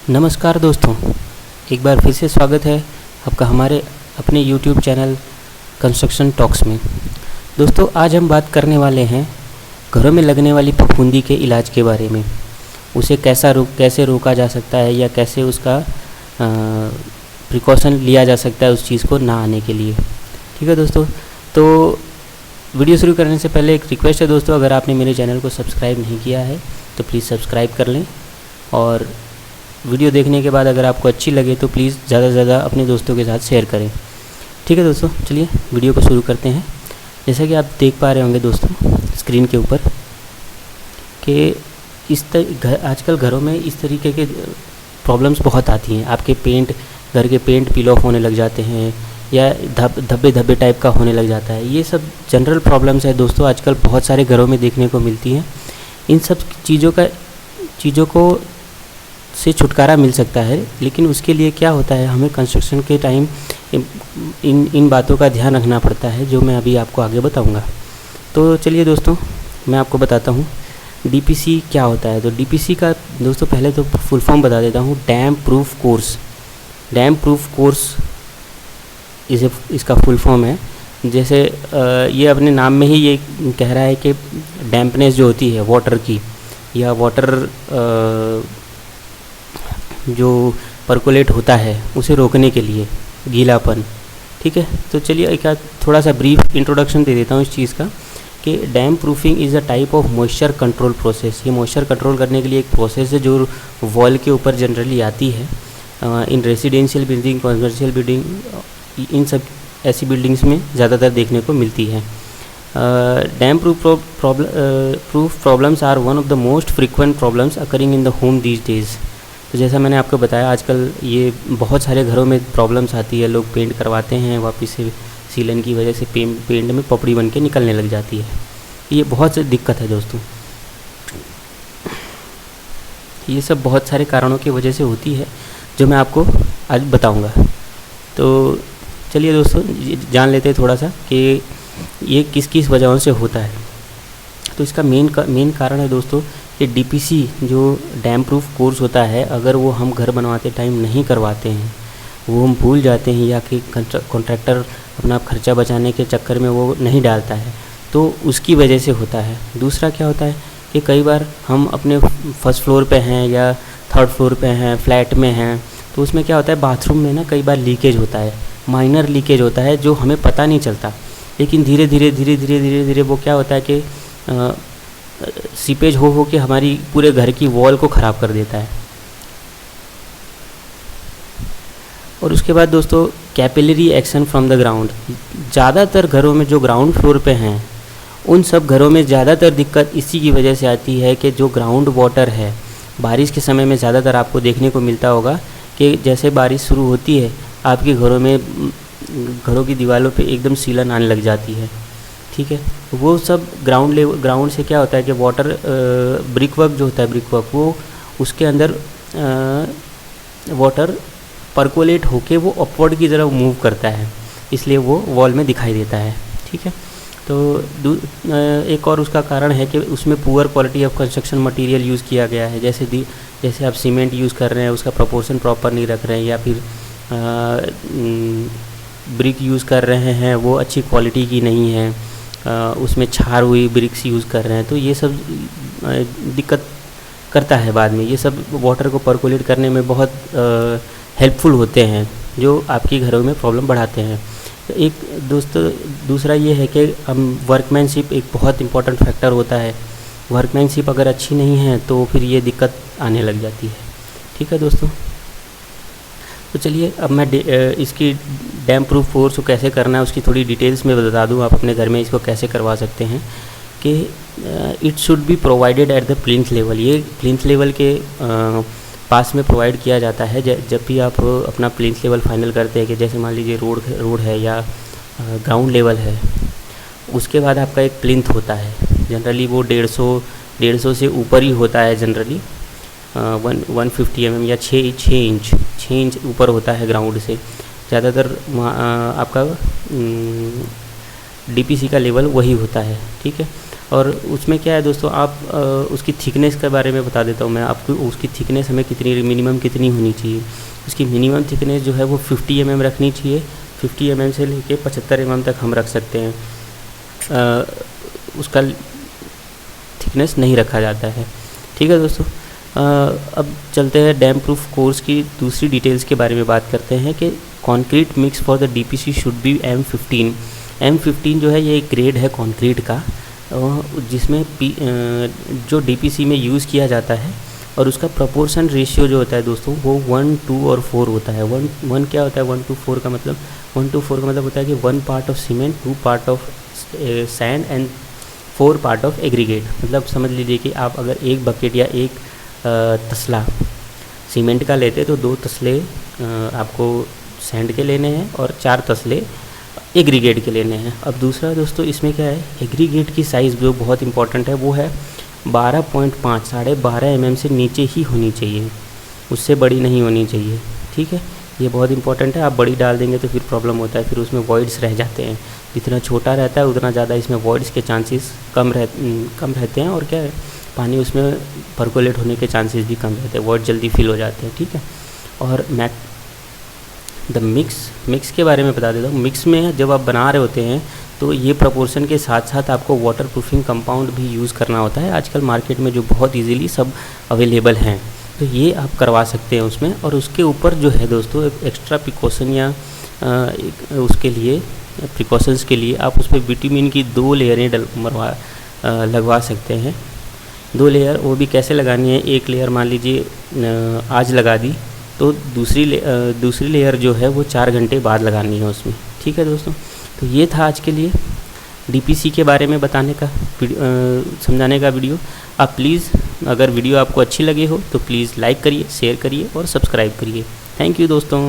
नमस्कार दोस्तों, एक बार फिर से स्वागत है आपका हमारे अपने YouTube चैनल कंस्ट्रक्शन टॉक्स में। दोस्तों, आज हम बात करने वाले हैं घरों में लगने वाली फफूंदी के इलाज के बारे में। उसे कैसे रोका जा सकता है या कैसे उसका प्रिकॉशन लिया जा सकता है उस चीज़ को ना आने के लिए। ठीक है दोस्तों, तो वीडियो शुरू करने से पहले एक रिक्वेस्ट है दोस्तों, अगर आपने मेरे चैनल को सब्सक्राइब नहीं किया है तो प्लीज़ सब्सक्राइब कर लें, और वीडियो देखने के बाद अगर आपको अच्छी लगे तो प्लीज़ ज़्यादा से ज़्यादा अपने दोस्तों के साथ शेयर करें। ठीक है दोस्तों, चलिए वीडियो को शुरू करते हैं। जैसा कि आप देख पा रहे होंगे दोस्तों स्क्रीन के ऊपर कि आजकल घरों में इस तरीके के प्रॉब्लम्स बहुत आती हैं। आपके घर के पेंट पील ऑफ होने लग जाते हैं या धब्बे टाइप का होने लग जाता है। ये सब जनरल प्रॉब्लम्स है दोस्तों, आजकल बहुत सारे घरों में देखने को मिलती हैं। इन सब चीज़ों को से छुटकारा मिल सकता है, लेकिन उसके लिए क्या होता है, हमें कंस्ट्रक्शन के टाइम इन बातों का ध्यान रखना पड़ता है, जो मैं अभी आपको आगे बताऊंगा। तो चलिए दोस्तों, मैं आपको बताता हूँ डीपीसी क्या होता है। तो डीपीसी का दोस्तों पहले तो फुल फॉर्म बता देता हूँ। Dam proof course. Dam proof course इसका फुल फॉर्म है। जैसे ये अपने नाम में ही ये कह रहा है कि डैम्पनेस जो होती है वाटर की, या वाटर जो परकोलेट होता है उसे रोकने के लिए, गीलापन। ठीक है, तो चलिए एक थोड़ा सा ब्रीफ इंट्रोडक्शन दे देता हूँ इस चीज़ का कि dam proofing is a type of moisture control process. ये मॉइस्चर कंट्रोल करने के लिए एक प्रोसेस है जो वॉल के ऊपर जनरली आती है। इन रेसिडेंशियल बिल्डिंग, कमर्शियल बिल्डिंग, इन सब ऐसी बिल्डिंग्स में ज़्यादातर देखने को मिलती है। Damp proof problems are one of the most frequent problems occurring in the home these days. तो जैसा मैंने आपको बताया, आजकल ये बहुत सारे घरों में प्रॉब्लम्स आती है। लोग पेंट करवाते हैं, वापस से सीलन की वजह से पेंट में पपड़ी बन के निकलने लग जाती है। ये बहुत सी दिक्कत है दोस्तों। ये सब बहुत सारे कारणों की वजह से होती है, जो मैं आपको आज बताऊंगा। तो चलिए दोस्तों जान लेते हैं थोड़ा सा कि ये किस किस वजहों से होता है। तो इसका मेन कारण है दोस्तों कि डीपीसी जो डैम प्रूफ कोर्स होता है, अगर वो हम घर बनवाते टाइम नहीं करवाते हैं, वो हम भूल जाते हैं, या कि कॉन्ट्रैक्टर अपना खर्चा बचाने के चक्कर में वो नहीं डालता है, तो उसकी वजह से होता है। दूसरा क्या होता है कि कई बार हम अपने फर्स्ट फ्लोर पे हैं या थर्ड फ्लोर पे हैं, फ्लैट में हैं, तो उसमें क्या होता है, बाथरूम में ना कई बार लीकेज होता है, माइनर लीकेज होता है, जो हमें पता नहीं चलता। लेकिन धीरे धीरे वो क्या होता है कि सीपेज हो के हमारी पूरे घर की वॉल को ख़राब कर देता है। और उसके बाद दोस्तों capillary action from the ground. ज़्यादातर घरों में जो ग्राउंड फ्लोर पे हैं, उन सब घरों में ज़्यादातर दिक्कत इसी की वजह से आती है कि जो ग्राउंड वाटर है, बारिश के समय में ज़्यादातर आपको देखने को मिलता होगा कि जैसे बारिश शुरू होती है, आपके घरों की दीवारों पे एकदम सीलन आने लग जाती है। ठीक है, वो सब ग्राउंड से क्या होता है कि वाटर ब्रिक वर्क जो होता है, ब्रिक वर्क, वो उसके अंदर वाटर परकोलेट होके वो अपवर्ड की तरफ मूव करता है, इसलिए वो वॉल में दिखाई देता है। ठीक है, तो एक और उसका कारण है कि उसमें poor quality of construction material use किया गया है। जैसे आप सीमेंट यूज़ कर रहे हैं, उसका प्रोपोर्शन प्रॉपर नहीं रख रहे हैं, या फिर ब्रिक यूज़ कर रहे हैं, वो अच्छी क्वालिटी की नहीं है, उसमें छार हुई ब्रिक्स यूज़ कर रहे हैं, तो ये सब दिक्कत करता है बाद में। ये सब वाटर को परकोलेट करने में बहुत हेल्पफुल होते हैं, जो आपके घरों में प्रॉब्लम बढ़ाते हैं। एक दोस्तों दूसरा ये है कि हम वर्कमैनशिप एक बहुत इंपॉर्टेंट फैक्टर होता है। वर्कमैनशिप अगर अच्छी नहीं है तो फिर ये दिक्कत आने लग जाती है। ठीक है दोस्तों, तो चलिए अब मैं इसकी डैम प्रूफ कोर्स को कैसे करना है उसकी थोड़ी डिटेल्स में बता दूं। आप अपने घर में इसको कैसे करवा सकते हैं कि it should be provided at the plinth level. ये प्लिंथ लेवल के पास में प्रोवाइड किया जाता है। जब भी आप अपना प्लिंथ लेवल फाइनल करते हैं, कि जैसे मान लीजिए रोड है या ग्राउंड लेवल है, उसके बाद आपका एक प्लिंथ होता है। जनरली वो 150 से ऊपर ही होता है, जनरली 150 mm या 6 इंच ऊपर होता है ग्राउंड से। ज़्यादातर आपका डीपीसी का लेवल वही होता है। ठीक है, और उसमें क्या है दोस्तों, आप उसकी थिकनेस के बारे में बता देता हूँ मैं आपको। उसकी थिकनेस हमें कितनी मिनिमम कितनी होनी चाहिए। उसकी मिनिमम थिकनेस जो है वो 50 mm रखनी चाहिए। 50 mm से लेके 75 mm तक हम रख सकते हैं। उसका थिकनेस नहीं रखा जाता है। ठीक है दोस्तों, अब चलते हैं डैम प्रूफ कोर्स की दूसरी डिटेल्स के बारे में बात करते हैं कि concrete mix for the DPC should be M15। M15 जो है ये एक ग्रेड है कंक्रीट का, जिसमें जो डीपीसी में यूज़ किया जाता है, और उसका प्रोपोर्शन रेशियो जो होता है दोस्तों वो 1, 2 और 4 होता है। 1 क्या होता है, 1 to 4 का मतलब, 1 to 4 का मतलब होता है कि 1 part of cement, 2 part of sand and 4 part of aggregate. मतलब समझ लीजिए कि आप अगर एक बकेट या एक तसला सीमेंट का लेते तो 2 तसले आपको सैंड के लेने हैं और 4 तसले एग्रीगेट के लेने हैं। अब दूसरा दोस्तों इसमें क्या है, एग्रीगेट की साइज़ जो बहुत इंपॉर्टेंट है वो है 12.5, 12.5 mm से नीचे ही होनी चाहिए, उससे बड़ी नहीं होनी चाहिए। ठीक है, ये बहुत इंपॉर्टेंट है। आप बड़ी डाल देंगे तो फिर प्रॉब्लम होता है, फिर उसमें वॉइड्स रह जाते हैं। जितना छोटा रहता है उतना ज़्यादा इसमें वॉइड्स के चांसेस कम रहते हैं, और क्या है, पानी उसमें परकोलेट होने के चांसेस भी कम रहते हैं, वॉइड जल्दी फिल हो जाते हैं। ठीक है, और मिक्स के बारे में बता देता हूँ। मिक्स में जब आप बना रहे होते हैं तो ये प्रोपोर्शन के साथ साथ आपको वाटर प्रूफिंग कंपाउंड भी यूज़ करना होता है। आजकल मार्केट में जो बहुत इजीली सब अवेलेबल हैं, तो ये आप करवा सकते हैं उसमें। और उसके ऊपर जो है दोस्तों एक एक्स्ट्रा प्रिकॉशन या उसके लिए प्रिकॉशंस के लिए आप उस पर विटामिन की 2 लेयरें लगवा सकते हैं। 2 लेयर, वो भी कैसे लगानी है, एक लेयर मान लीजिए आज लगा दी तो दूसरी लेयर जो है वो 4 घंटे बाद लगानी है उसमें। ठीक है दोस्तों, तो ये था आज के लिए डीपीसी के बारे में बताने का समझाने का वीडियो। आप प्लीज़, अगर वीडियो आपको अच्छी लगे हो तो प्लीज़ लाइक करिए, शेयर करिए और सब्सक्राइब करिए। थैंक यू दोस्तों।